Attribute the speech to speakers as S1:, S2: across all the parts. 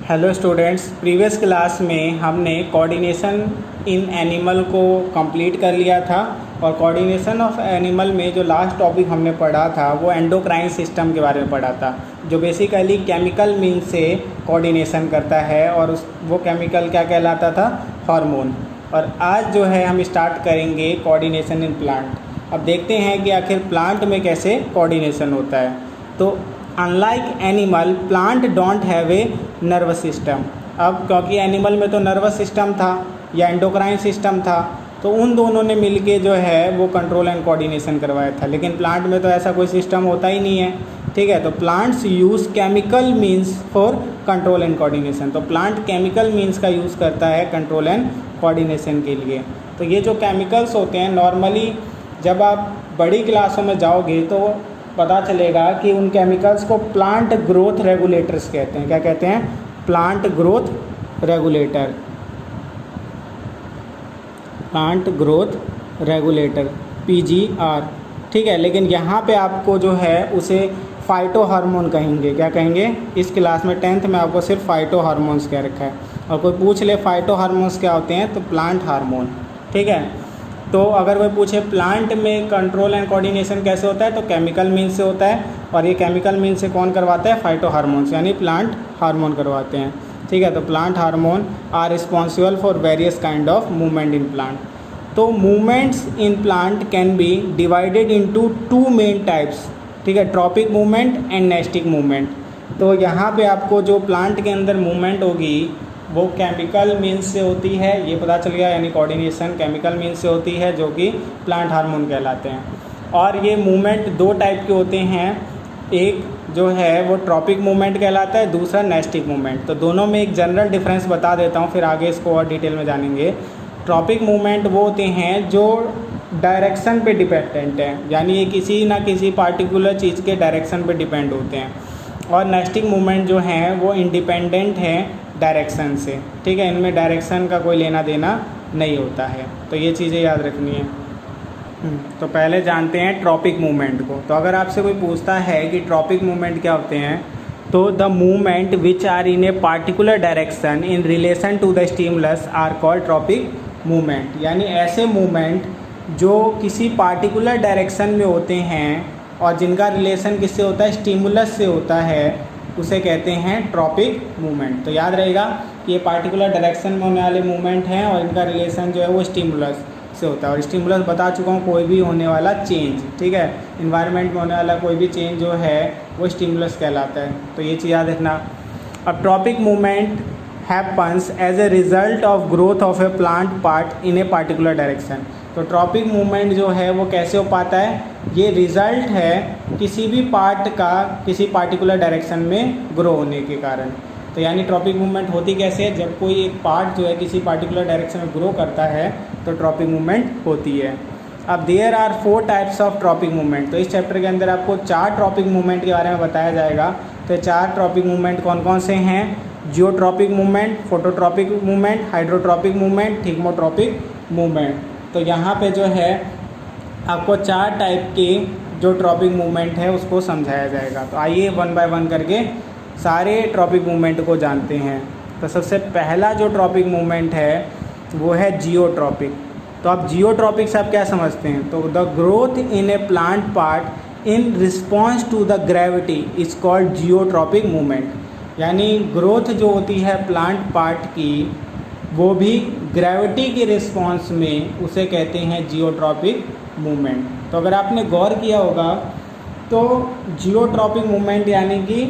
S1: Hello students, previous class में हमने coordination in animal को कंप्लीट कर लिया था और कोऑर्डिनेशन ऑफ एनिमल में जो लास्ट टॉपिक हमने पढ़ा था वो एंडोक्राइन सिस्टम के बारे में पढ़ा था, जो बेसिकली केमिकल मीन से कोऑर्डिनेशन करता है और वो केमिकल क्या कहलाता था? हार्मोन। और आज जो है हम स्टार्ट करेंगे कोऑर्डिनेशन इन प्लांट। अब देखते हैं कि आखिर प्लांट में कैसे कोऑर्डिनेशन होता है। तो unlike animal, plant don't have a nervous system. अब क्योंकि एनिमल में तो नर्वस सिस्टम था या एंडोक्राइन सिस्टम था, तो उन दोनों ने मिलके जो है वो कंट्रोल एंड कोऑर्डिनेशन करवाया था। लेकिन प्लांट में तो ऐसा कोई सिस्टम होता ही नहीं है, ठीक है। तो plants use chemical means for control and coordination. तो प्लांट केमिकल मीन्स का यूज़ करता है कंट्रोल एंड कोऑर्डिनेशन के लिए। तो ये जो केमिकल्स होते हैं, नॉर्मली जब आप बड़ी क्लासों में जाओगे तो पता चलेगा कि उन केमिकल्स को प्लांट ग्रोथ रेगुलेटर्स कहते हैं। क्या कहते हैं? Plant growth regulator, plant growth regulator, PGR, ठीक है। लेकिन यहाँ पे आपको जो है उसे फाइटो हार्मोन कहेंगे। क्या कहेंगे? इस क्लास में 10th में आपको सिर्फ फाइटो हार्मोन्स कह रखा है, और कोई पूछ ले फाइटो हार्मोन्स क्या होते हैं तो प्लांट हार्मोन, ठीक है। तो अगर कोई पूछे प्लांट में कंट्रोल एंड कोऑर्डिनेशन कैसे होता है तो केमिकल मीन्स से होता है, और ये केमिकल मीन्स से कौन करवाता है? फाइटो हार्मोन्स, यानी प्लांट हार्मोन करवाते हैं, ठीक है। तो plant hormone are responsible for various kind of movement in plant. तो movements in plant can be divided into 2 main types, ठीक है, tropic movement and nastic movement. तो यहाँ पे आपको जो प्लांट के अंदर मूवमेंट होगी वो केमिकल मीन्स से होती है, ये पता चल गया, यानी कोऑर्डिनेशन केमिकल मीन्स से होती है, जो कि प्लांट हार्मोन कहलाते हैं। और ये मूवमेंट 2 टाइप के होते हैं, एक जो है वो ट्रॉपिक मूवमेंट कहलाता है, दूसरा नेस्टिक मूवमेंट। तो दोनों में एक जनरल डिफरेंस बता देता हूँ, फिर आगे इसको और डिटेल में जानेंगे। ट्रॉपिक मूवमेंट वो होते हैं जो डायरेक्शन पे डिपेंडेंट है, यानी ये किसी ना किसी पार्टिकुलर चीज़ के डायरेक्शन पे डिपेंड होते हैं। और नेस्टिक मूवमेंट जो हैं वो इंडिपेंडेंट हैं डायरेक्शन से, ठीक है, इनमें डायरेक्शन का कोई लेना देना नहीं होता है। तो ये चीज़ें याद रखनी है। तो पहले जानते हैं ट्रॉपिक मूवमेंट को। तो अगर आपसे कोई पूछता है कि ट्रॉपिक मूवमेंट क्या होते हैं, तो the movement which are in a particular direction in relation to the stimulus are called tropic movement. यानी ऐसे मूवमेंट जो किसी पार्टिकुलर डायरेक्शन में होते हैं और जिनका रिलेशन किससे होता है? स्टिमुलस से होता है, उसे कहते हैं ट्रॉपिक मूवमेंट। तो याद रहेगा कि ये पार्टिकुलर डायरेक्शन में होने वाले मूवमेंट हैं और इनका रिलेशन जो है वो स्टिमुलस से होता है। और स्टिमुलस बता चुका हूँ, कोई भी होने वाला चेंज, ठीक है, इन्वायरमेंट में होने वाला कोई भी चेंज जो है वो स्टिमुलस कहलाता है। तो ये चीज़ याद रखना। अब tropic movement happens as a result of growth of a plant part in a particular direction. तो ट्रॉपिक मूवमेंट जो है वो कैसे हो पाता है? ये रिज़ल्ट है किसी भी पार्ट का किसी पार्टिकुलर डायरेक्शन में ग्रो होने के कारण। तो यानी ट्रॉपिक मूवमेंट होती कैसे है? जब कोई एक पार्ट जो है किसी पार्टिकुलर डायरेक्शन में ग्रो करता है तो ट्रॉपिक मूवमेंट होती है। अब there are 4 types of tropic movement. तो इस चैप्टर के अंदर आपको 4 ट्रॉपिक मूवमेंट के बारे में बताया जाएगा। तो 4 ट्रॉपिक मूवमेंट कौन कौन से हैं? Geotropic movement, phototropic movement, hydrotropic movement, thigmotropic movement. तो यहाँ पे जो है आपको 4 टाइप की जो ट्रॉपिक मूवमेंट है उसको समझाया जाएगा। तो आइए 1 बाय 1 करके सारे ट्रॉपिक मूवमेंट को जानते हैं। तो सबसे पहला जो ट्रॉपिक मूवमेंट है वो है जियोट्रॉपिक। तो अब जियोट्रॉपिक से आप क्या समझते हैं? तो the growth in a plant part in response to the gravity is called geotropic movement. यानी ग्रोथ जो होती है प्लांट पार्ट की वो भी ग्रेविटी के रिस्पॉन्स में, उसे कहते हैं जियोट्रॉपिक मूवमेंट। तो अगर आपने गौर किया होगा तो जियोट्रॉपिक मूवमेंट यानी कि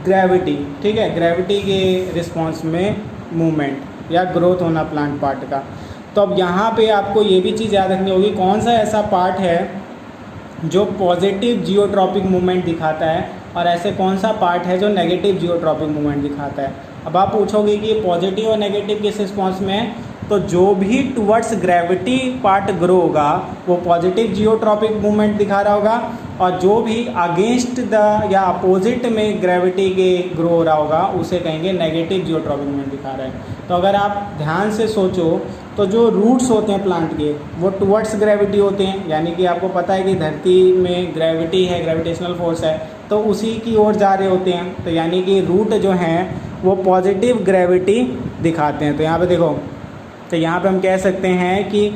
S1: ग्रेविटी, ठीक है, ग्रेविटी के रिस्पॉन्स में मूवमेंट या ग्रोथ होना प्लांट पार्ट का। तो अब यहाँ पे आपको ये भी चीज़ याद रखनी होगी, कौन सा ऐसा पार्ट है जो पॉजिटिव जियोट्रॉपिक मूवमेंट दिखाता है और ऐसे कौन सा पार्ट है जो नेगेटिव जियोट्रॉपिक मूवमेंट दिखाता है। अब आप पूछोगे कि पॉजिटिव और नेगेटिव किस रिस्पॉन्स में है? तो जो भी टुवर्ड्स ग्रेविटी पार्ट ग्रो होगा वो पॉजिटिव जियोट्रॉपिक मूवमेंट दिखा रहा होगा, और जो भी अगेंस्ट द या अपोजिट में ग्रेविटी के ग्रो हो रहा होगा उसे कहेंगे नेगेटिव जियोट्रॉपिक मूवमेंट दिखा रहा है। तो अगर आप ध्यान से सोचो तो जो रूट्स होते हैं प्लांट के वो टुवर्ड्स ग्रेविटी होते हैं, यानी कि आपको पता है कि धरती में ग्रेविटी है, ग्रेविटेशनल फोर्स है, तो उसी की ओर जा रहे होते हैं। तो यानी कि रूट जो हैं वो पॉजिटिव ग्रेविटी दिखाते हैं। तो यहाँ पे देखो, तो यहाँ पे हम कह सकते हैं कि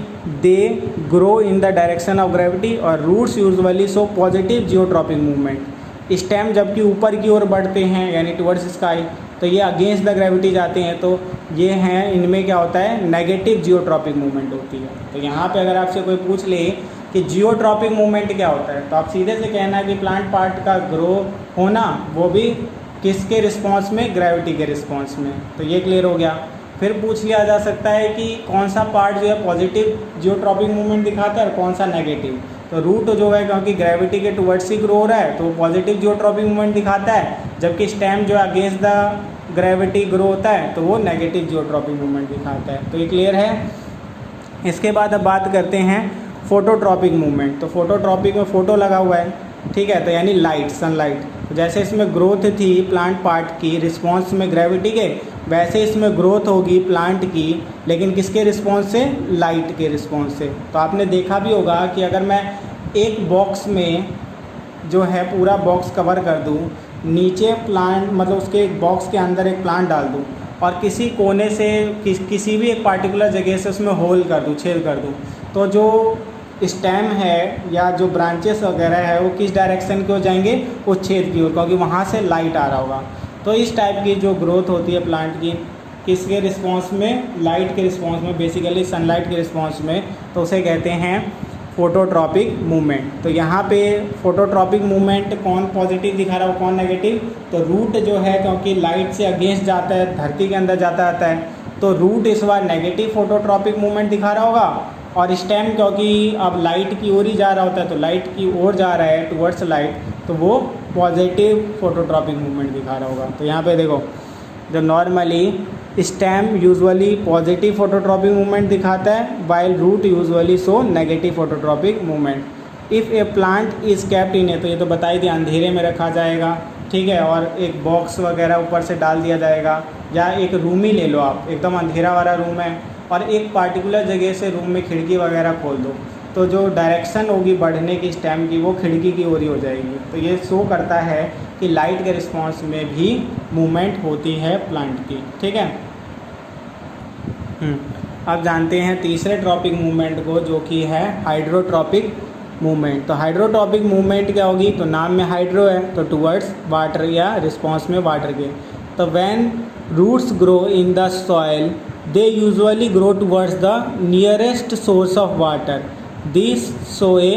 S1: they grow in the direction of gravity और roots usually show positive geotropic movement. Stem जबकि ऊपर की ओर बढ़ते हैं यानी टुवर्ड्स स्काई, तो ये अगेंस्ट द ग्रेविटी जाते हैं, तो ये हैं, इनमें क्या होता है, नेगेटिव जियोट्रॉपिक मूवमेंट होती है। तो यहाँ पे अगर आपसे कोई पूछ ले कि जियोट्रॉपिक मूवमेंट क्या होता है, तो आप सीधे से कहना कि प्लांट पार्ट का ग्रो होना, वो भी किसके रिस्पॉन्स में, ग्रेविटी के रिस्पॉन्स में। तो ये क्लियर हो गया। फिर पूछ लिया जा सकता है कि कौन सा पार्ट जो है पॉजिटिव जियोट्रॉपिक मूवमेंट दिखाता है और कौन सा नेगेटिव। तो रूट जो है क्योंकि ग्रेविटी के टुवर्ड्स ही ग्रो हो रहा है तो वो पॉजिटिव जियोट्रॉपिक मूवमेंट दिखाता है, जबकि स्टेम जो है अगेंस्ट द ग्रेविटी ग्रो होता है तो वो नेगेटिव जियोट्रॉपिक मूवमेंट दिखाता है। तो ये क्लियर है। इसके बाद अब बात करते हैं फोटोट्रॉपिक मूवमेंट। तो फोटोट्रॉपिक में फ़ोटो लगा हुआ है, ठीक है, तो यानी लाइट, सनलाइट। तो जैसे इसमें ग्रोथ थी प्लांट पार्ट की रिस्पॉन्स में ग्रेविटी के, वैसे इसमें ग्रोथ होगी प्लांट की, लेकिन किसके रिस्पॉन्स से, लाइट के रिस्पॉन्स से। तो आपने देखा भी होगा कि अगर मैं एक बॉक्स में जो है पूरा बॉक्स कवर कर दूं, नीचे प्लांट मतलब उसके एक बॉक्स के अंदर एक प्लांट डाल दूं और किसी कोने से किसी भी एक पार्टिकुलर जगह से उसमें होल कर दूं, छेद कर दूं, तो जो स्टेम है या जो ब्रांचेस वगैरह है वो किस डायरेक्शन की ओर जाएंगे, वो छेद की ओर, क्योंकि वहाँ से लाइट आ रहा होगा। तो इस टाइप की जो ग्रोथ होती है प्लांट की, किसके रिस्पॉन्स में, लाइट के रिस्पॉन्स में, बेसिकली सनलाइट के रिस्पॉन्स में, तो उसे कहते हैं फोटोट्रॉपिक मूवमेंट। तो यहाँ पे फोटोट्रॉपिक मूवमेंट कौन पॉजिटिव दिखा रहा है, कौन नेगेटिव। तो रूट जो है क्योंकि लाइट से अगेंस्ट जाता है, धरती के अंदर जाता है, तो रूट इस बार नेगेटिव फोटोट्रॉपिक मूवमेंट दिखा रहा होगा, और स्टेम क्योंकि अब लाइट की ओर ही जा रहा होता है, तो लाइट की ओर जा रहा है टुवर्ड्स लाइट, तो वो पॉजिटिव फोटोट्रॉपिक मूवमेंट दिखा रहा होगा। तो यहाँ पे देखो, जो normally stem usually positive phototropic movement दिखाता है, while root usually show negative phototropic movement. If a plant is kept in a, तो ये तो बताई दिया, अंधेरे में रखा जाएगा, ठीक है, और एक बॉक्स वगैरह ऊपर से डाल दिया जाएगा, या एक रूम ही ले लो आप, एकदम अंधेरा वाला रूम है और एक पार्टिकुलर जगह से रूम में खिड़की वगैरह खोल दो, तो जो डायरेक्शन होगी बढ़ने की स्टेम की वो खिड़की की ओर ही हो जाएगी। तो ये शो करता है कि लाइट के रिस्पॉन्स में भी मूवमेंट होती है प्लांट की, ठीक है। अब जानते हैं तीसरे ट्रॉपिक मूवमेंट को, जो कि है हाइड्रोट्रॉपिक मूवमेंट। तो हाइड्रोट्रॉपिक मूवमेंट क्या होगी, तो नाम में हाइड्रो है तो टुवर्ड्स वाटर या रिस्पॉन्स में वाटर के। तो when roots grow in the soil they usually grow towards the nearest source of water, this show a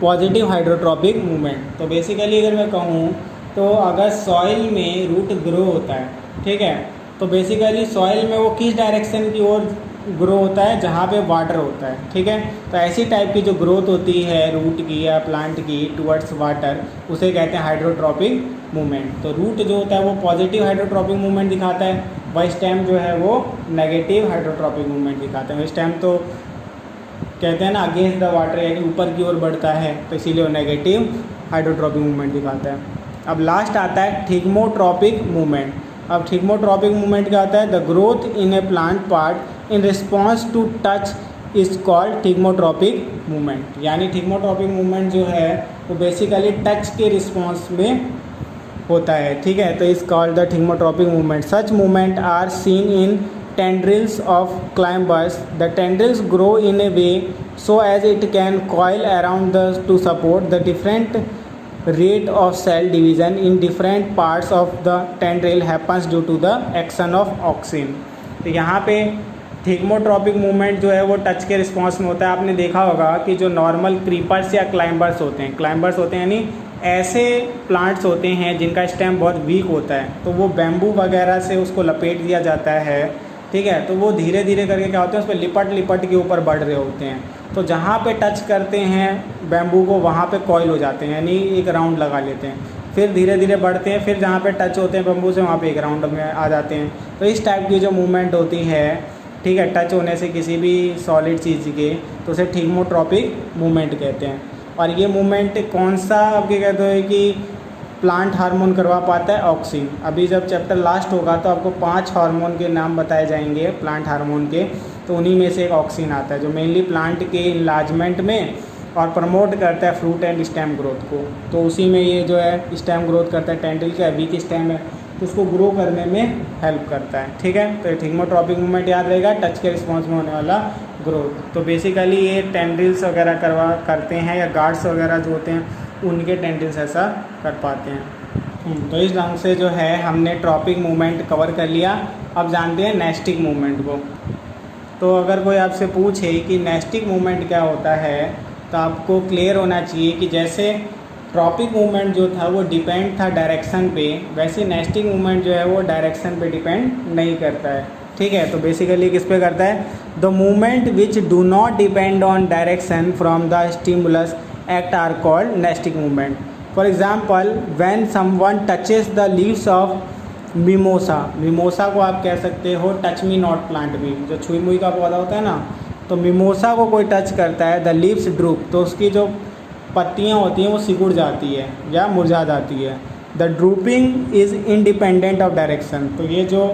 S1: positive hydrotropic movement. तो बेसिकली अगर मैं कहूँ तो अगर सॉइल में रूट ग्रो होता है, ठीक है, तो बेसिकली सॉइल में वो किस डायरेक्शन की ओर ग्रो होता है, जहाँ पे वाटर होता है, ठीक है। तो ऐसी टाइप की जो ग्रोथ होती है रूट की या प्लांट की टुवर्ड्स वाटर, उसे कहते हैं हाइड्रोट्रॉपिक मूवमेंट। तो रूट जो होता है वो पॉजिटिव हाइड्रोट्रॉपिक मूवमेंट दिखाता है, वह स्टेम जो है वो नेगेटिव हाइड्रोट्रॉपिक मूवमेंट दिखाते हैं। स्टेम तो कहते हैं ना अगेंस्ट द वाटर, यानी ऊपर की ओर बढ़ता है, तो इसीलिए वो नेगेटिव हाइड्रोट्रॉपिक मूवमेंट दिखाता है। अब लास्ट आता है थिग्मोट्रॉपिक मूवमेंट। अब थिग्मोट्रॉपिक मूवमेंट क्या होता है, the growth in a plant part in response to touch is called thigmotropic movement. यानी थिग्मोट्रॉपिक मूवमेंट जो है वो बेसिकली टच के रिस्पॉन्स में होता है, ठीक है। तो is called the thigmotropic movement. Such movement are seen in tendrils of climbers. The tendrils grow in a way so as it can coil around to support the different rate of cell division in different parts of the tendril happens due to the action of auxin। तो यहाँ पे थिग्मोट्रॉपिक movement जो है वो touch के response में होता है। आपने देखा होगा कि जो नॉर्मल क्रीपर्स या क्लाइंबर्स होते हैं यानी ऐसे प्लांट्स होते हैं जिनका स्टेम बहुत वीक होता है, तो वो बैम्बू वगैरह से उसको लपेट दिया जाता है, ठीक है। तो वो धीरे धीरे करके क्या होता है, उस पर लिपट के ऊपर बढ़ रहे होते हैं। तो जहाँ पे टच करते हैं बैम्बू को वहाँ पे कॉइल हो जाते हैं, यानी एक राउंड लगा लेते हैं, फिर धीरे धीरे बढ़ते हैं, फिर जहाँ पे टच होते हैं बैम्बू से वहाँ पे एक राउंड में आ जाते हैं। तो इस टाइप की जो मूवमेंट होती है, ठीक है, टच होने से किसी भी सॉलिड चीज़ के, तो उसे थिग्मोट्रॉपिक मूवमेंट कहते हैं। और ये मूवमेंट कौन सा आपके कहते हैं कि प्लांट हार्मोन करवा पाता है, ऑक्सिन। अभी जब चैप्टर लास्ट होगा तो आपको 5 हार्मोन के नाम बताए जाएंगे प्लांट हार्मोन के, तो उन्हीं में से एक ऑक्सिन आता है जो मेनली प्लांट के इन्लार्जमेंट में और प्रमोट करता है फ्रूट एंड स्टेम ग्रोथ को। तो उसी में ये जो है स्टेम ग्रोथ करता है, टेंड्रिल का वीक स्टेम है तो उसको ग्रो करने में हेल्प करता है। ठीक है, तो थिग्मोट्रॉपिक मूवमेंट याद रहेगा, टच के रिस्पॉन्स में होने वाला ग्रोथ। तो बेसिकली ये टेंड्रिल्स वगैरह करते हैं, या गार्ड्स वगैरह जो होते हैं उनके टेंड्रिल्स ऐसा कर पाते हैं। तो इस ढंग से जो है हमने ट्रॉपिक मूवमेंट कवर कर लिया। अब जानते हैं नेस्टिक मूवमेंट को। तो अगर कोई आपसे पूछे कि नेस्टिक मूवमेंट क्या होता है, तो आपको क्लियर होना चाहिए कि जैसे ट्रॉपिक मूवमेंट जो था वो डिपेंड था डायरेक्शन पे, वैसे नेस्टिक मूवमेंट जो है वो डायरेक्शन पे डिपेंड नहीं करता है। ठीक है, तो बेसिकली किस पे करता है? The movement which do not depend on direction from the stimulus act are called nastic movement. For example, when someone touches the leaves of mimosa, mimosa को आप कह सकते हो टच मी नॉट प्लांट भी, जो छुई मुई का पौधा होता है ना, तो मिमोसा को कोई टच करता है, द लीव्स ड्रूप, तो उसकी जो पत्तियां होती हैं वो सिकुड़ जाती है या मुरझा जाती है। The drooping is independent of direction, तो ये जो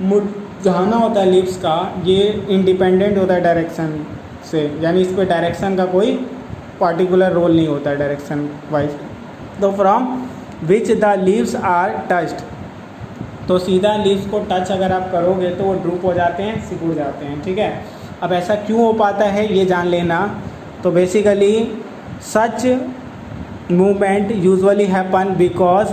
S1: मुरझाना होता है लीव्स का, ये इंडिपेंडेंट होता है डायरेक्शन से, यानी इस पर डायरेक्शन का कोई पार्टिकुलर रोल नहीं होता है डायरेक्शन वाइज। तो from which the leaves are touched, तो सीधा लीव्स को टच अगर आप करोगे तो वो ड्रूप हो जाते हैं, सिकुड़ जाते हैं। ठीक है, अब ऐसा क्यों हो पाता है ये जान लेना। तो basically such movement usually happen because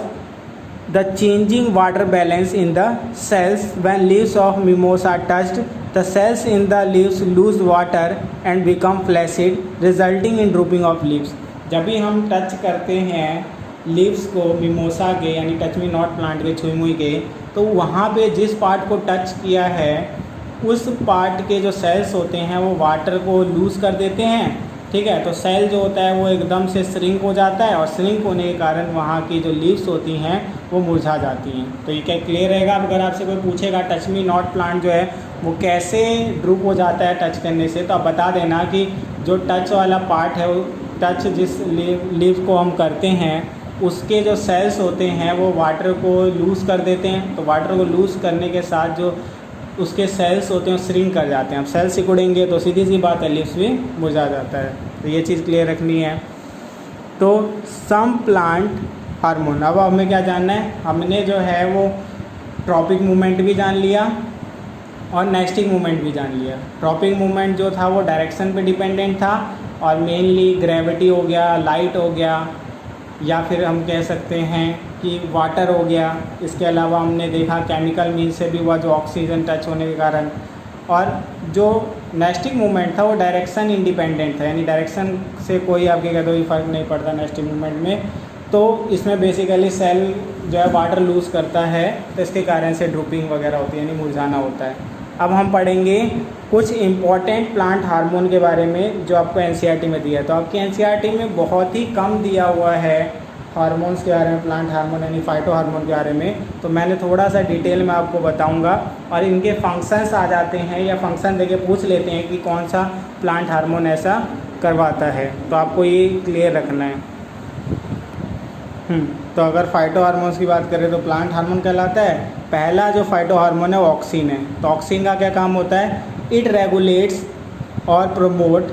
S1: the changing water balance in the cells when leaves of mimosa touched the cells in the leaves lose water and become flaccid resulting in drooping of leaves. जब भी हम touch करते हैं leaves को mimosa के, यानी touch me not plant के, छुई मुई के, तो वहाँ पे जिस पार्ट को टच किया है उस पार्ट के जो सेल्स होते हैं वो वाटर को लूज़ कर देते हैं। ठीक है, तो सेल जो होता है वो एकदम से श्रिंक हो जाता है, और श्रिंक होने के कारण वहाँ की जो लीव्स होती हैं वो मुरझा जाती हैं। तो ये क्या क्लियर रहेगा? अगर आपसे कोई पूछेगा टच मी नॉट प्लांट जो है वो कैसे ड्रूप हो जाता है टच करने से, तो आप बता देना कि जो टच वाला पार्ट है, वो टच जिस लीव को हम करते हैं उसके जो सेल्स होते हैं वो वाटर को लूज़ कर देते हैं। तो वाटर को लूज़ करने के साथ जो उसके सेल्स होते हैं श्रिंक कर जाते हैं। अब सेल्स सिकुड़ेंगे तो सीधी सी बात है लीव्स भी मुरझा जाता है। तो ये चीज़ क्लियर रखनी है। तो सम प्लांट हार्मोन, अब हमें क्या जानना है? हमने जो है वो ट्रॉपिक मूवमेंट भी जान लिया और नेस्टिक मूवमेंट भी जान लिया। ट्रॉपिक मूवमेंट जो था वो डायरेक्शन पे डिपेंडेंट था, और मेनली ग्रेविटी हो गया, लाइट हो गया, या फिर हम कह सकते हैं कि वाटर हो गया। इसके अलावा हमने देखा केमिकल मीन्स से भी हुआ, जो ऑक्सीजन टच होने के कारण। और जो नेस्टिक मूवमेंट था वो डायरेक्शन इंडिपेंडेंट था, यानी डायरेक्शन से कोई आपके कह दो फर्क नहीं पड़ता नेस्टिक मूवमेंट में। तो इसमें बेसिकली सेल जो है वाटर लूज़ करता है, तो इसके कारण से ड्रूपिंग वगैरह होती है, यानी मुरझाना होता है। अब हम पढ़ेंगे कुछ इम्पॉर्टेंट प्लांट हार्मोन के बारे में जो आपको एनसीईआरटी में दिया है। तो आपकी एनसीईआरटी में बहुत ही कम दिया हुआ है हार्मोन्स के बारे में, प्लांट हार्मोन यानी फाइटो हार्मोन के बारे में। तो मैंने थोड़ा सा डिटेल में आपको बताऊंगा, और इनके फंक्शंस आ जाते हैं, या फंक्शन देके पूछ लेते हैं कि कौन सा प्लांट हार्मोन ऐसा करवाता है। तो आपको ये क्लियर रखना है। तो अगर फाइटो हार्मोन्स की बात करें तो प्लांट हार्मोन कहलाता है। पहला जो फाइटो हार्मोन है वो ऑक्सिन है। तो ऑक्सिन का क्या काम होता है? इट रेगुलेट्स और promote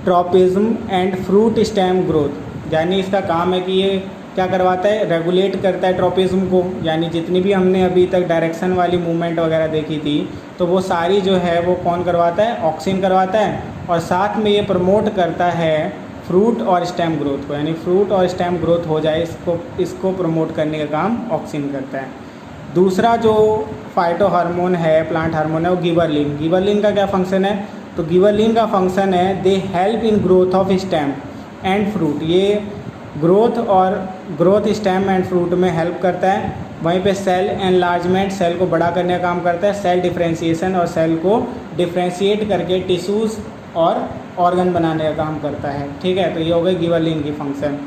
S1: tropism and fruit stem growth, यानी इसका काम है कि ये क्या करवाता है? रेगुलेट करता है ट्रॉपिज्म को, यानी जितनी भी हमने अभी तक डायरेक्शन वाली मूवमेंट वगैरह देखी थी तो वो सारी जो है वो कौन करवाता है? ऑक्सिन करवाता है। और साथ में ये प्रमोट करता है फ्रूट और स्टेम ग्रोथ को, यानी फ्रूट और स्टेम ग्रोथ हो जाए इसको प्रमोट करने का काम ऑक्सिन करता है। दूसरा जो फाइटो हार्मोन है, प्लांट हार्मोन है, वो गिबरलिन। गिबरलिन का क्या फंक्शन है? तो गिबरलिन का फंक्शन है they help in growth of stem and fruit. ये ग्रोथ स्टेम एंड फ्रूट में हेल्प करता है। वहीं पे सेल एनलार्जमेंट, सेल को बड़ा करने का काम करता है। सेल डिफ्रेंशिएशन, और सेल को डिफ्रेंशिएट करके टिश्यूज़ और ऑर्गन बनाने का काम करता है। ठीक है, तो ये हो गई गिबरलिन की फंक्शन।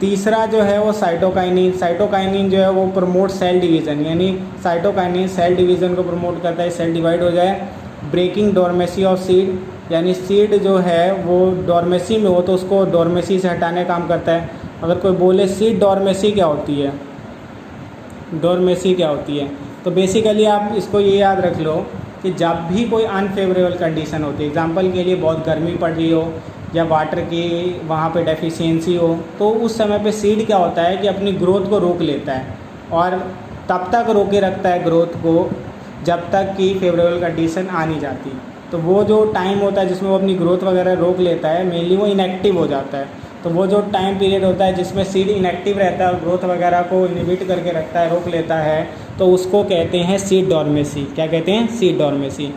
S1: तीसरा जो है वो साइटोकाइनिन। साइटोकाइनिन जो है वो प्रमोट सेल डिवीज़न, यानी साइटोकाइनिन सेल डिवीज़न को प्रमोट करता है, सेल डिवाइड हो जाए। ब्रेकिंग डोरमेसी ऑफ सीड, यानी सीड जो है वो डोरमेसी में हो तो उसको डोरमेसी से हटाने का काम करता है। अगर कोई बोले सीड डोरमेसी क्या होती है, डोरमेसी क्या होती है, तो बेसिकली आप इसको ये याद रख लो कि जब भी कोई अनफेवरेबल कंडीशन होती है, एग्जांपल के लिए बहुत गर्मी पड़ रही हो या वाटर की वहाँ पे डेफिशिएंसी हो, तो उस समय पे सीड क्या होता है कि अपनी ग्रोथ को रोक लेता है और तब तक रोके रखता है ग्रोथ को जब तक कि फेवरेबल कंडीशन आ नहीं जाती। तो वो जो टाइम होता है जिसमें वो अपनी ग्रोथ वगैरह रोक लेता है, मेनली वो इनएक्टिव हो जाता है। तो वो जो टाइम पीरियड होता है जिसमें सीड इनएक्टिव रहता है और ग्रोथ वगैरह को इनहिबिट करके रखता है, रोक लेता है, तो उसको कहते हैं सीड डॉर्मेसी। क्या कहते हैं? सीड डॉर्मेसी।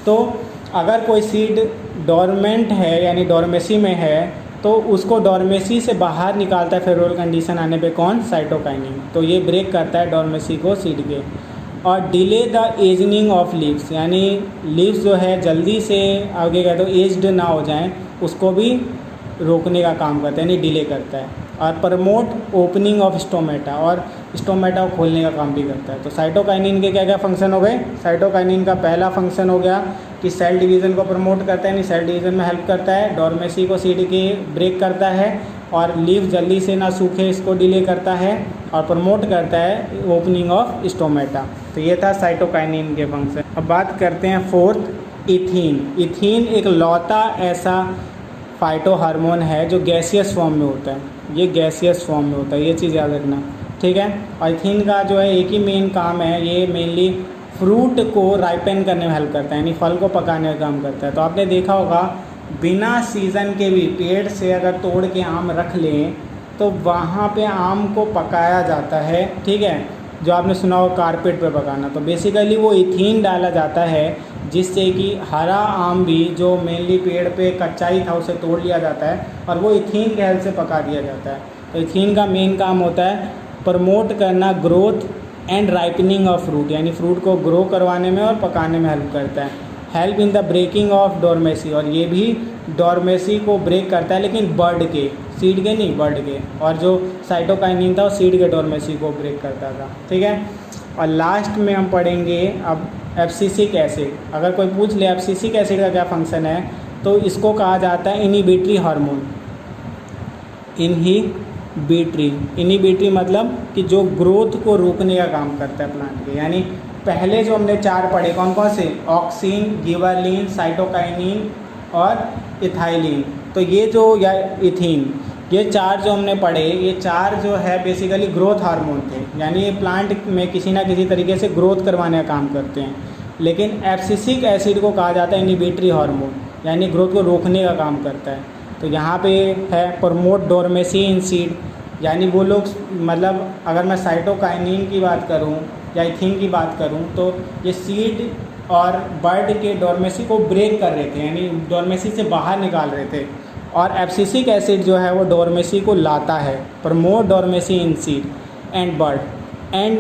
S1: तो अगर कोई सीड डॉर्मेंट है यानी डॉर्मेसी में है, तो उसको डॉर्मेसी से बाहर निकालता है फेवरेबल कंडीशन आने पे कौन? साइटोकाइनिन। तो ये ब्रेक करता है डॉर्मेसी को सीड के। और delay the ageing of leaves, यानी लीव्स जो है जल्दी से आगे कहते हो एज्ड ना हो जाएं, उसको भी रोकने का काम करता है, यानी डिले करता है। और प्रमोट ओपनिंग ऑफ स्टोमेटा, और स्टोमेटा को खोलने का काम भी करता है। तो साइटोकाइनिन के क्या क्या फंक्शन हो गए? साइटोकाइनिन का पहला फंक्शन हो गया कि सेल डिवीज़न को प्रमोट करता है, यानी सेल डिवीज़न में हेल्प करता है। डॉर्मेसी को सीड के ब्रेक करता है, और लीव जल्दी से ना सूखे इसको डिले करता है, और प्रमोट करता है ओपनिंग ऑफ स्टोमेटा। तो ये था साइटोकाइनिन के फंक्शन। अब बात करते हैं फोर्थ, इथीन। इथीन एक लौता ऐसा फाइटो हार्मोन है जो गैसियस फॉर्म में होता है। ये गैसियस फॉर्म में होता है, ये चीज़ याद रखना, ठीक है। और इथीन का जो है एक ही मेन काम है, ये मेनली फ्रूट को राइपेन करने में हेल्प करता है, यानी फल को पकाने का काम करता है। तो आपने देखा होगा बिना सीज़न के भी पेड़ से अगर तोड़ के आम रख लें तो वहाँ पे आम को पकाया जाता है, ठीक है। जो आपने सुना हो कारपेट पे पकाना, तो बेसिकली वो इथीन डाला जाता है जिससे कि हरा आम भी जो मेनली पेड़ पे कच्चा ही था उसे तोड़ लिया जाता है और वो इथीन के हेल्प से पका दिया जाता है। तो इथीन का मेन काम होता है प्रमोट करना growth and ripening of fruit, यानी फ्रूट को ग्रो करवाने में और पकाने में हेल्प करता है। Help in the breaking of dormancy, और ये भी डॉर्मेसी को ब्रेक करता है, लेकिन बर्ड के, सीड के नहीं, बर्ड के। और जो साइटोकाइनिन था वो सीड के डॉर्मेसी को ब्रेक करता था, ठीक है। और लास्ट में हम पढ़ेंगे अब एब्सिसिक एसिड। अगर कोई पूछ ले एब्सिसिक एसिड का क्या फंक्शन है, तो इसको कहा जाता है इनहिबिटरी हार्मोन। इनहिबिटरी मतलब कि जो ग्रोथ को रोकने का काम करता है प्लांट के। यानी पहले जो हमने 4 पढ़े कौन कौन से? ऑक्सिन, गिबरलिन, साइटोकाइनिन और इथाइलिन। तो ये जो या इथीन, ये 4 जो हमने पढ़े, ये 4 जो है बेसिकली ग्रोथ हार्मोन थे, यानी ये प्लांट में किसी ना किसी तरीके से ग्रोथ करवाने का काम करते हैं। लेकिन एब्सिसिक एसिड को कहा जाता है इनहिबिटरी हार्मोन, यानी ग्रोथ को रोकने का काम करता है। तो यहाँ पे है प्रमोट डॉर्मेसी इन सीड, यानी वो लोग, मतलब अगर मैं साइटोकाइनिन की बात करूँ या इथीन की बात करूँ, तो ये सीड और बर्ड के डॉर्मेसी को ब्रेक कर रहे थे, यानी डॉर्मेसी से बाहर निकाल रहे थे। और एब्सिसिक एसिड जो है वो डॉर्मेसी को लाता है, promote dormancy in seed and bird and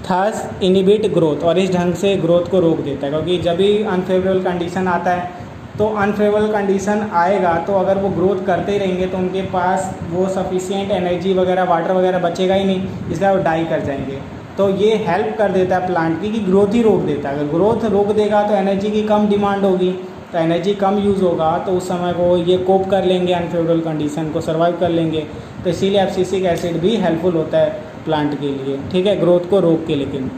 S1: thus inhibit growth, और इस ढंग से ग्रोथ को रोक देता है। क्योंकि जब भी अनफेवरेबल कंडीशन आता है, तो अनफेवरेबल कंडीशन आएगा तो अगर वो ग्रोथ करते ही रहेंगे तो उनके पास वो सफिशिएंट एनर्जी वगैरह, वाटर वगैरह बचेगा ही नहीं, इसलिए वो डाई कर जाएंगे। तो ये हेल्प कर देता है प्लांट की कि ग्रोथ ही रोक देता है। अगर ग्रोथ रोक देगा तो एनर्जी की कम डिमांड होगी, तो एनर्जी कम यूज़ होगा, तो उस समय वो ये कोप कर लेंगे, अनफेवरेबल कंडीशन को सर्वाइव कर लेंगे। तो इसीलिए एब्सिसिक एसिड भी हेल्पफुल होता है प्लांट के लिए, ठीक है, ग्रोथ को रोक के। लेकिन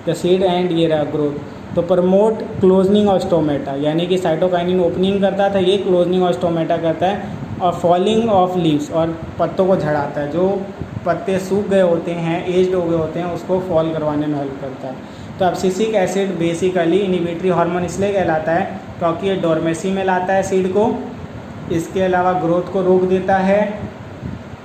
S1: द सीड एंड ये रहा ग्रोथ। तो प्रमोट क्लोजनिंग ऑफ स्टोमेटा, यानी कि साइटोकाइनिन ओपनिंग करता था, ये क्लोजनिंग ऑफ स्टोमेटा करता है। और फॉलिंग ऑफ लीव्स, और पत्तों को झड़ाता है, जो पत्ते सूख गए होते हैं, एज्ड हो गए होते हैं, उसको फॉल करवाने में हेल्प करता है। तो abscisic acid basically inhibitory hormone इसलिए कहलाता है क्योंकि ये डॉर्मेसी में लाता है सीड को, इसके अलावा ग्रोथ को रोक देता है,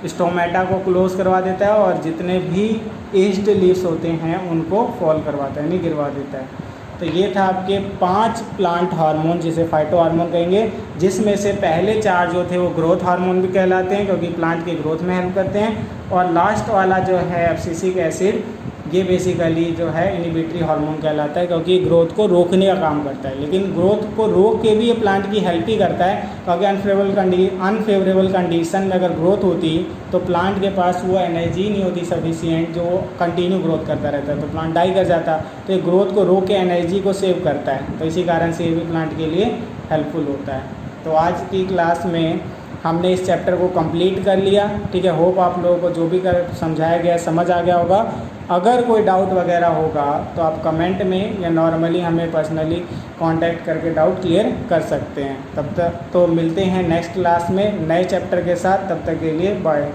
S1: स्टोमेटा को क्लोज करवा देता है, और जितने भी एज्ड लीव्स होते हैं उनको फॉल करवाता है, यानी गिरवा देता है। तो ये था आपके 5 प्लांट हार्मोन, जिसे फाइटो हार्मोन कहेंगे, जिसमें से पहले 4 जो थे वो ग्रोथ हार्मोन भी कहलाते हैं क्योंकि प्लांट की ग्रोथ में हेल्प करते हैं। और लास्ट वाला जो है एब्सिसिक एसिड, ये बेसिकली जो है इनहिबिटरी हार्मोन कहलाता है क्योंकि ग्रोथ को रोकने का काम करता है। लेकिन ग्रोथ को रोक के भी ये प्लांट की हेल्प ही करता है, क्योंकि अनफेवरेबल कंडीशन में अगर ग्रोथ होती तो प्लांट के पास वो एनर्जी नहीं होती सफिशिएंट जो कंटिन्यू ग्रोथ करता रहता है, तो प्लांट डाई कर जाता। तो ये ग्रोथ को रोक के एनर्जी को सेव करता है, तो इसी कारण से ये भी प्लांट के लिए हेल्पफुल होता है। तो आज की क्लास में हमने इस चैप्टर को कंप्लीट कर लिया, ठीक है। होप आप लोगों को जो भी समझाया गया समझ आ गया होगा। अगर कोई डाउट वगैरह होगा तो आप कमेंट में या नॉर्मली हमें पर्सनली कांटेक्ट करके डाउट क्लियर कर सकते हैं। तब तक तो मिलते हैं नेक्स्ट क्लास में नए चैप्टर के साथ, तब तक के लिए बाय।